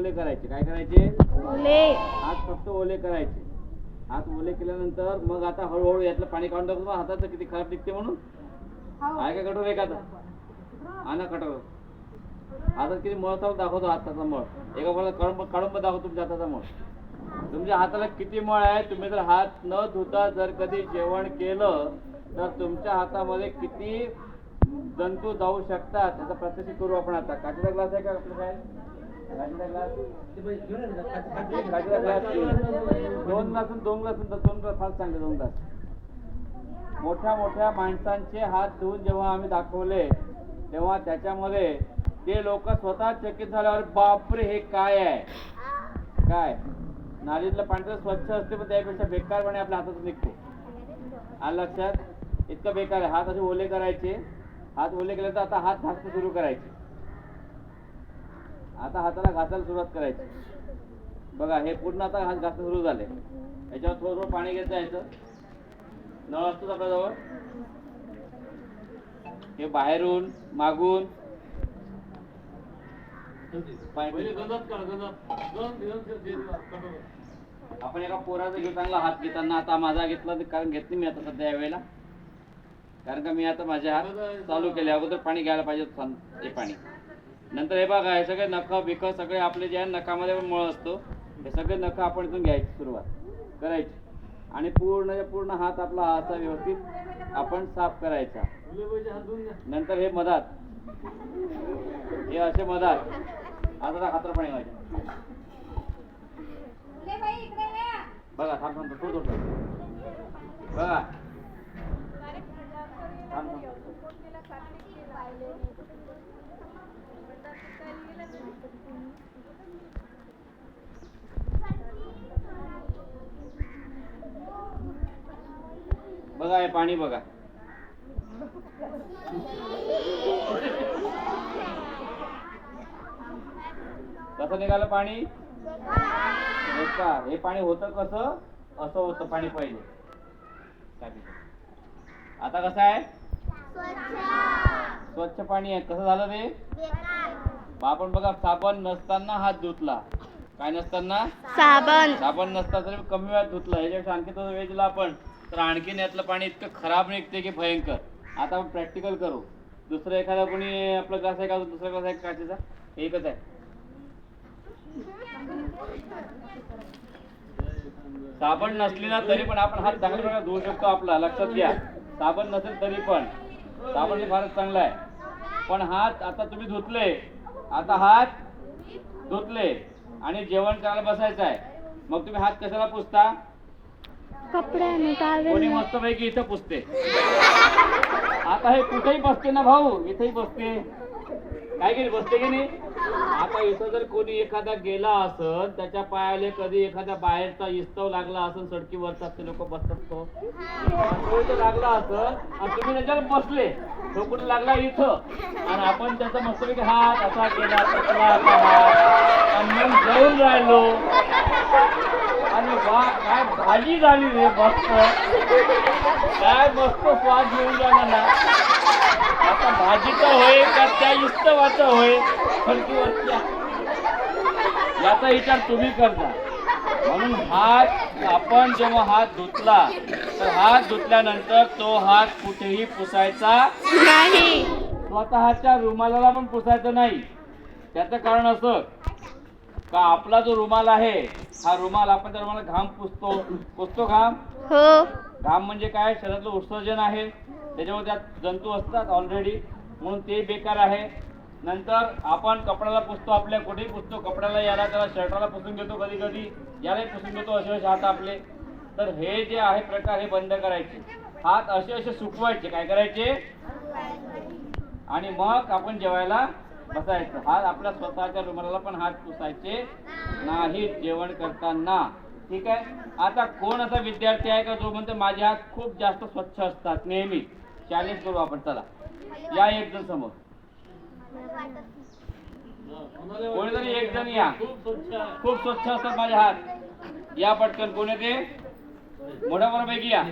ओले करायचे. काय करायचे? ओले. हात फक्त ओले करायचे. हात ओले केल्यानंतर मग आता हळूहळू यातलं पाणी काढून टाकतो. हाताचं किती खराब निघते म्हणून. आहे का कठोर? एखादा आणा कठोर. हातात किती मळ चालू दाखवतो. हाताचा मळ एका मला काढून दाखवतो तुमच्या हाताचा मळ. तुमच्या हाताला किती मळ आहे. तुम्ही जर हात न धुता जर कधी जेवण केलं तर तुमच्या हातामध्ये किती जंतू जाऊ शकतात त्याचा प्रत्यक्ष करू आपण. आता काचेचा ग्लास आहे का आपलं? काय काचेचा ग्लास? काचेचा ग्लास 2 ग्लास 2 ग्लास 2 ग्लास फार चांगले 2 ग्लास. मोठ्या मोठ्या माणसांचे हात धुवून जेव्हा आम्ही दाखवले तेव्हा त्याच्यामध्ये ते लोक स्वतः चकित झाल्यावर बापरे हे काय आहे. काय नालीतलं पाणी स्वच्छ असते पण त्यापेक्षा बेकारपणे आपल्या हातातून निघते. आलं लक्षात? इतकं बेकार आहे. हात असे ओले करायचे. हात ओले केले तर आता हात घासणं सुरू करायचे. आता हाताला घासायला सुरुवात करायची. बघा हे पूर्ण आता हात घासणं सुरू झाले. याच्यावर थोडं थोडं पाणी घेत जायचं. नळ असतोच आपल्याजवळ. हे बाहेरून मागून आपण एका पोराचा घेऊ चांगला हात घेताना. आता माझा घेतला कारण घेत नाही मी आता सध्या यावेळेला. कारण का मी आता माझे हात चालू केले. अगोदर पाणी घ्यायला पाहिजे हे पाणी. नंतर हे बघा हे सगळे नख बिख सगळे आपले जे आहे नखामध्ये पण मळ असतो. हे सगळे नख आपण इथून घ्यायची सुरुवात करायची आणि पूर्ण हात आपला असा व्यवस्थित आपण साफ करायचा. नंतर हे मधात हे असे मधात आता खातर पाणी घ्यायचे. बघा थांब थोडं बघा बघा हे पाणी बघा. कसं निघालं पाणी? हे पाणी होतं कसं? असं होतं पाणी पहिले. आता कसं आहे? स्वच्छ पाणी आहे. कसं झालं ते? आपण बघा साबण नसताना हात धुतला. काय नसताना? साबण नसता तरी कमी वेळात धुतला. ह्याच्यापेक्षा आणखी तो वेळ दिला आपण तर आणखीन यातलं पाणी इतकं खराब निघते की भयंकर. आता आपण प्रॅक्टिकल करू. दुसरं एखादा कोणी आपला ग्लास आहे का? दुसरा ग्लास आहे काचेचा? एकच आहे. साबण नसली ना तरी पण आपण हात चांगल्या प्रकारे धुवू शकतो आपला. लक्षात घ्या. साबण नसेल तरी पण साबण फारच चांगला आहे. पण हात आता तुम्ही धुतले. आता हात धुतले आणि जेवण करायला बसायचं आहे. मग तुम्ही हात कशाला पुसता? कपड्याने. कोणी मस्त पैकी इथं पुसते. आता हे कुठेही बसते ना भाऊ. इथेही बसते. काय केली बसते की नाही? आता इथं जर कोणी एखादा गेला असल त्याच्या पायाले कधी एखाद्या बाहेरचा इस्तव लागला असेल सडकीवरचा ते लोक बसतात तो लागला असल आणि तुम्ही त्याच्यावर बसले तो कुठे लागला इथं आणि आपण त्याचा मस्तपैकी हात असा केला तसला आणि मग जाऊन राहिलो आणि काय भाजी झाली रे मस्त. काय मस्त स्वाद घेऊन राहिला ना. आता भाजीचा होय का त्या इस्तवाचा होय फडकीवरच्या याचा विचार तुम्ही करता. म्हणून हात आपण जेव्हा हात धुतला तर हात धुतल्यानंतर तो हात कुठेही पुसायचा नाही. स्वतःच्या रुमालाला पण पुसायचं नाही. त्याचं कारण असं का आपला जो रुमाल आहे हा रुमाल आपण त्या रुमाला घाम पुसतो घाम. हो. घाम म्हणजे काय? शरीरातलं उत्सर्जन आहे. त्याच्यामुळे त्यात जंतू असतात ऑलरेडी म्हणून ते बेकार आहे. नंतर आपण कपड्याला पुसतो. आपल्या कुठेही पुसतो कपड्याला. याला त्याला शर्टाला पुसून घेतो. कधी कधी यालाही पुसून घेतो असे हात आपले. तर हे जे आहे प्रकार हे बंद करायचे. हात असे सुकवायचे. काय करायचे? आणि मग आपण जेवायला बसायचं. हात आपल्या स्वतःच्या रुमालाला पण हात पुसायचे नाही जेवण करताना. ठीक आहे. आता कोण असा विद्यार्थी आहे का जो म्हणतो माझे हात खूप जास्त स्वच्छ असतात नेहमी? चॅलेंज करू आपण. चला या एक जण समोर. कोणीतरी एक जण या. खूप स्वच्छ असतात माझे हात. या पटकन. कोण येते? मोठ्या मोठ्यापैकी या.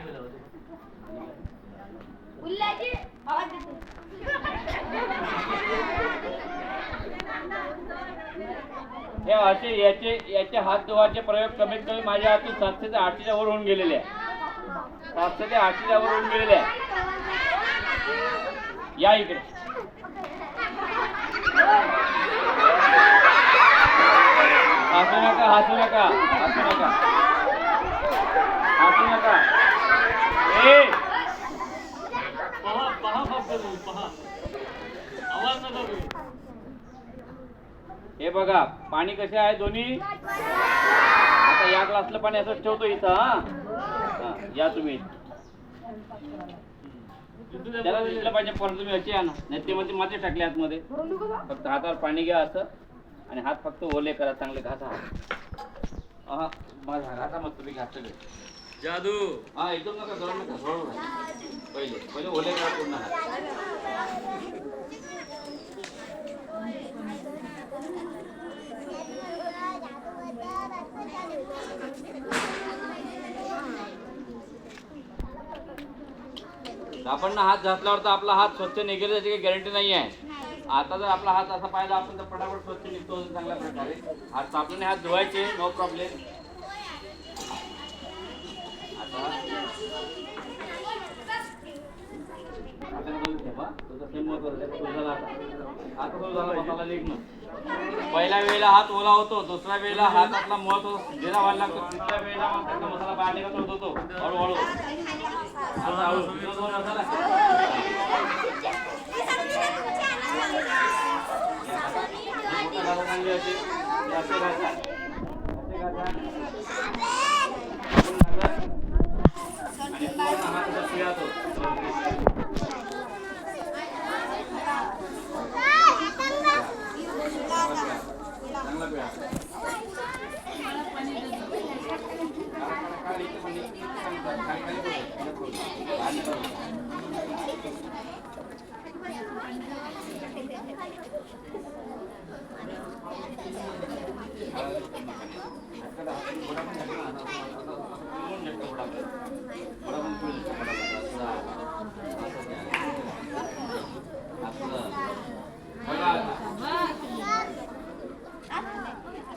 हे असे याचे हात धुवायचे प्रयोग कमीत कमी माझ्या हातून 700 ते 800च्या वर होऊन गेलेले आहे. 700 ते 800च्या वर होऊन गेलेले आहे. या इकडे. हसू नका, हसू नका, हसू नका, हसू नका. ए पहा पहा पहा, आवाज नका करू. हे बघा पाणी कसे आहे दोन्ही. आता या ग्लासला पाणी असं ठेवतो इथं. हा या तुम्ही त्याला दिसलं पाहिजे. परत तुम्ही अशी आणा, नाही ते मध्ये माती टाकले आतमध्ये. फक्त हातावर पाणी घ्या असं आणि हात फक्त ओले करा, चांगले घासा. हा माझा घासा मग तुम्ही घातले जादू. हा एकदम नका गरम नका, हळूहळू पहिले पहिले ओले करा पूर्ण हात. आपण हात घातल्यावर तर आपला हात स्वच्छ निघेल याची काही गॅरंटी नाही आहे. आता जर आपला हात असा पाहिला आपण तर फटाफट स्वच्छ निघतो चांगल्या प्रकारे. हात साबणाने हात धुवायचे, नो प्रॉब्लेम. आता मसाला निघणं. पहिल्या वेळेला हात ओला होतो, दुसऱ्या वेळेला हात आपला महत्व जिरा व्हायला लागतो, तिसऱ्या वेळेला मसाला बाहेर निघत होतो हळूहळू.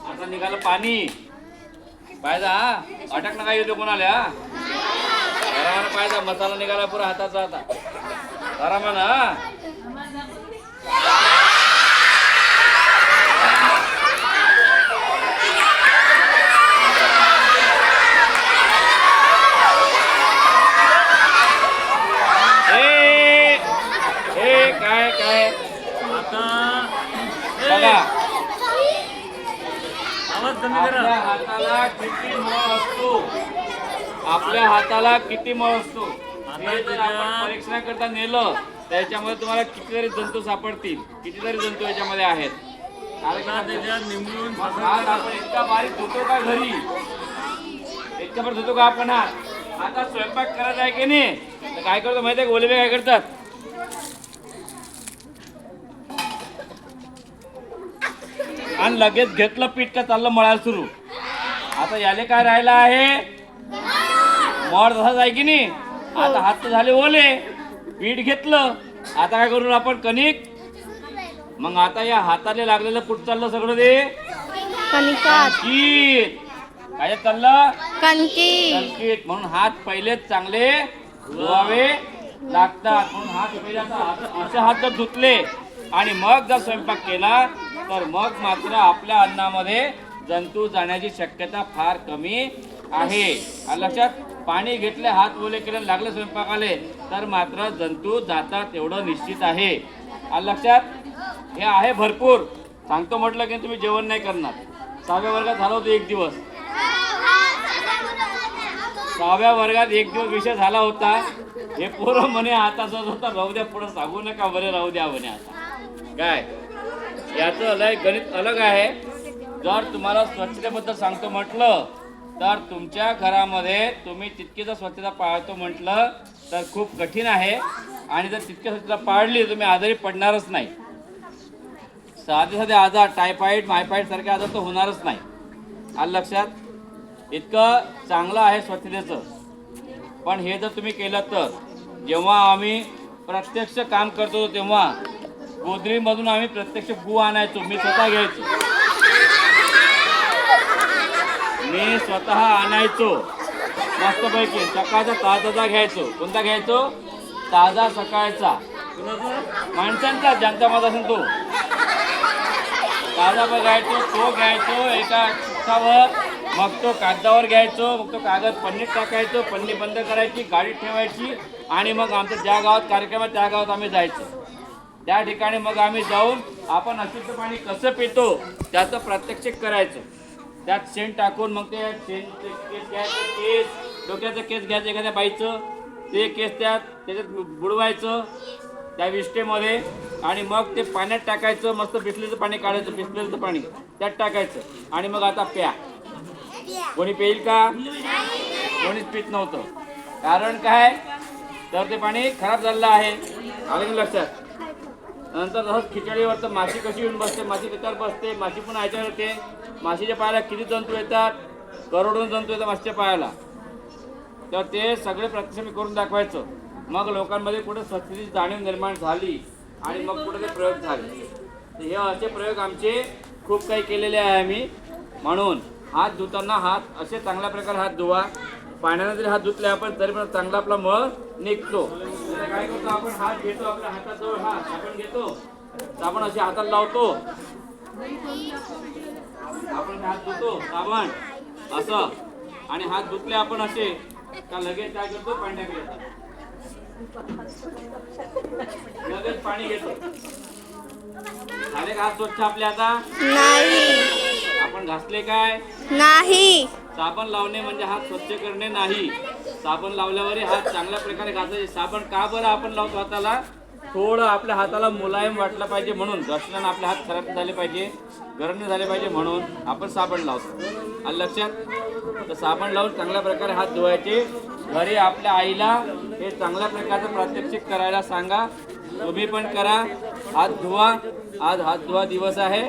आता निघालं पाणी पाहिजे. हा अटक नका येतो कोणाला. आरामानं पाहिजे. मसाला निघाला पुरा हाताचा. आता आरामानं. काय काय बघा आपल्या हाताला किती मळ असतो. आपल्या हाताला किती मळ असतो हे जर आपण परीक्षणाकरता नेलं त्याच्यामध्ये तुम्हाला कितीतरी जंतू सापडतील. कितीतरी जंतू याच्यामध्ये आहेत. आपण इतका बारीक धुतो का घरी, इतका पण धुतो का आपण हात. आता स्वयंपाक करायचा आहे की नाही तर काय करतो माहिती आहे. ओलेबे काय करतात, आणि लगेच घेतलं पीठ का चाललं मळायला सुरू. आता याले काय राहिलं आहे, मळ तसाच आहे की नाही. आता हात तर झाले ओले, पीठ घेतलं. आता काय करू आपण कणिक. मग आता या हाताला लागलेलं कुठ चाललं सगळं ते कणकीत. काय चाललं कणकीत. म्हणून हात पहिलेच चांगले धुवावे लागतात. म्हणून हात पहिले असे हात जर धुतले आणि मग जर स्वयंपाक केला तर मग मात्र आपल्या अन्नामध्ये जंतू जाण्याची शक्यता फार कमी आहे. लक्षात. पाणी घेतले, हात ओले केले, लागले स्वयंपाकाले तर मात्र जंतू जातात एवढं निश्चित आहे. लक्षात. हे आहे भरपूर. सांगतो म्हटलं की तुम्ही जेवण नाही करणार. 6व्या वर्गात झाला होता एक दिवस. 6व्या वर्गात एक दिवस विषय झाला होता. हे पोरं म्हणे आता सहज होता राहू द्या, पुढे सांगू नका बरे राहू द्या म्हणे. आता काय याचं लय गणित अलग आहे. जर तुम्हाला स्वच्छतेबद्दल सांगतो म्हटलं तर तुमच्या घरामध्ये तुम्ही तितकी जर स्वच्छता पाळतो म्हटलं तर खूप कठीण आहे. आणि जर तितकी स्वच्छता पाळली तुम्ही आजारी पडणारच नाही. साधे साधे आजार टायफॉइड मायफॉइड सारखे आजार तर होणारच नाही. आलं लक्षात. इतकं चांगलं आहे स्वच्छतेचं. पण हे जर तुम्ही केलं तर जेव्हा आम्ही प्रत्यक्ष काम करतो तेव्हा गोदरीमधून आम्ही प्रत्यक्ष गू आणायचो. मी स्वतः घ्यायचो. स्वतः आणायचो मस्तपैकी. सकाळचा ताजा घ्यायचो. कोणता घ्यायचो? ताजा सकाळचा. माणसांचा ज्यांचा मत असेल तो ताजा बघायचो, तो घ्यायचो एका चिठ्ठावर. मग तो कागदावर घ्यायचो. मग तो कागद पन्नीत टाकायचो. पन्नी बंद करायची, गाडीत ठेवायची आणि मग आमचं ज्या गावात कार्यक्रम आहे त्या गावात आम्ही जायचो. त्या ठिकाणी मग आम्ही जाऊन आपण अशुद्ध पाणी कसं पितो त्याचं प्रात्यक्षिक करायचं. त्यात शेण टाकून मग ते केस, डोक्याचं केस घ्यायचं एखाद्या बाईचं, ते केस त्याच्यात बुडवायचं त्या विष्टेमध्ये आणि मग ते पाण्यात टाकायचं. मस्त बिसलेलं पाणी काढायचं, बिसलेलं पाणी त्यात टाकायचं आणि मग आता प्या. कोणी पेईल का? कोणीच पित नव्हतं. कारण काय? तर ते पाणी खराब झालेलं आहे. आलं की लक्षात? नंतर तसंच खिचडीवर तर माशी कशी येऊन बसते, माशी त्याच्यावर बसते, माशी पण ह्याच्यावर येते. माशीच्या पायाला किती जंतू येतात? करोडो जंतू येतात माशीच्या पायाला. तर ते सगळे प्रत्यक्ष मी करून दाखवायचं. मग लोकांमध्ये कुठे स्वच्छतेची जाणीव निर्माण झाली आणि मग कुठे ते प्रयोग झाले. तर हे असे प्रयोग आमचे खूप काही केलेले आहे आम्ही. म्हणून हात धुताना हात असे चांगल्या प्रकारे हात धुवा. पाण्याने जरी हात धुतले आपण तरी पण चांगला आपला मळ निघतो. काय करतो आपण? हात घेतो, आपल्या हाताजवळ साबण घेतो, साबण असे हाताला लावतो, आपण हात धुतो साबण असं आणि हात धुतले आपण असे का लगेच काय करतो? पाणी टाकले, लगेच पाणी घेतो. झाले का हात स्वच्छ आपले? आता नाही. आपण घासले काय? नाही. साबण लावणे म्हणजे हात स्वच्छ करणे नाही. साबण लावल्यावर हात चांगल्या प्रकारे घासायचे. साबण का बरं आपण लावतो हाताला? थोडं आपल्या हाताला मुलायम वाटलं पाहिजे म्हणून. घासल्यानं आपले हात खराब झाले पाहिजे, गरम नाही झाले पाहिजे म्हणून आपण साबण लावतो. आलं लक्षात? तर साबण लावून चांगल्या प्रकारे हात धुवायचे. घरी आपल्या आईला हे चांगल्या प्रकारचं प्रात्यक्षिक करायला सांगा. तुम्ही पण करा. हात धुवा. आज हात धुवा दिवस आहे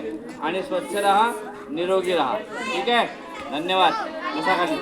आणि स्वच्छ राहा, निरोगी राहा. ठीक आहे? धन्यवाद. बसा खाली.